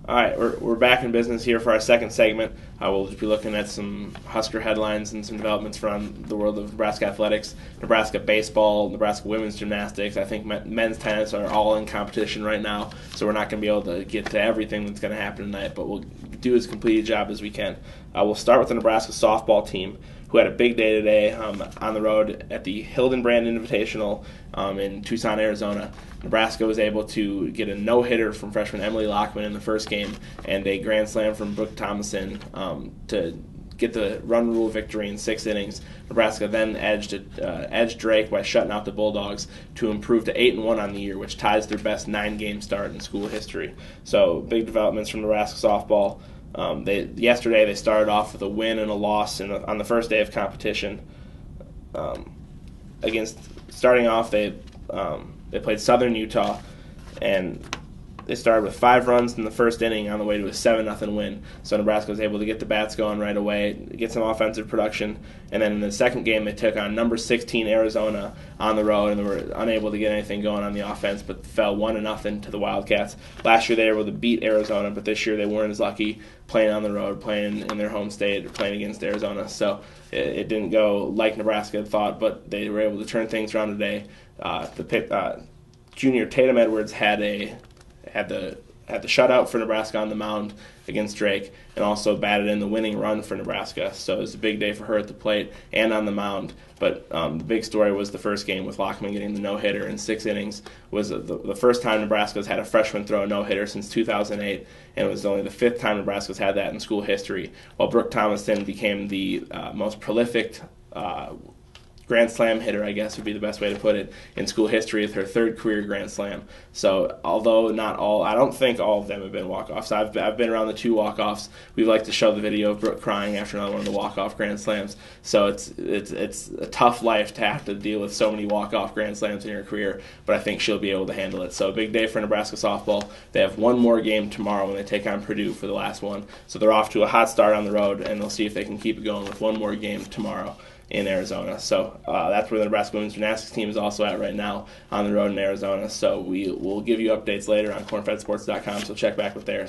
All right, we're back in business here for our second segment. We'll just be looking at some Husker headlines and some developments from the world of Nebraska athletics, Nebraska baseball, Nebraska women's gymnastics. I think men's tennis are all in competition right now, so we're not going to be able to get to everything that's going to happen tonight, but we'll do as complete a job as we can. We'll start with the Nebraska softball team, who had a big day today on the road at the Hildenbrand Invitational in Tucson, Arizona. Nebraska was able to get a no-hitter from freshman Emily Lockman in the first game and a grand slam from Brooke Thomason to get the run rule victory in 6 innings. Nebraska then edged Drake by shutting out the Bulldogs to improve to 8-1 on the year, which ties their best 9-game start in school history. So big developments from Nebraska softball. Yesterday they started off with a win and a loss on the first day of competition. Starting off, they played Southern Utah, and they started with 5 runs in the first inning on the way to a 7-0 win. So Nebraska was able to get the bats going right away, get some offensive production, and then in the second game they took on number 16 Arizona on the road, and they were unable to get anything going on the offense, but fell 1-0 to the Wildcats. Last year they were able to beat Arizona, but this year they weren't as lucky playing on the road, playing in their home state, or playing against Arizona. So it didn't go like Nebraska had thought, but they were able to turn things around today. Junior Tatum Edwards had the shutout for Nebraska on the mound against Drake, and also batted in the winning run for Nebraska. So it was a big day for her at the plate and on the mound. But the big story was the first game with Lockman getting the no-hitter in 6 innings. Was the first time Nebraska's had a freshman throw a no-hitter since 2008, and it was only the 5th time Nebraska's had that in school history, while Brooke Thomason became the most prolific Grand Slam hitter, I guess would be the best way to put it, in school history with her 3rd career Grand Slam. So although not all, I don't think all of them have been walk-offs. I've been around the 2 walk-offs. We like to show the video of Brooke crying after another one of the walk-off Grand Slams. So it's a tough life to have to deal with so many walk-off Grand Slams in your career, but I think she'll be able to handle it. So a big day for Nebraska softball. They have one more game tomorrow when they take on Purdue for the last one. So they're off to a hot start on the road, and they'll see if they can keep it going with one more game tomorrow in Arizona. So that's where the Nebraska women's gymnastics team is also at right now, on the road in Arizona. So we will give you updates later on cornfedsports.com, so check back with theirs.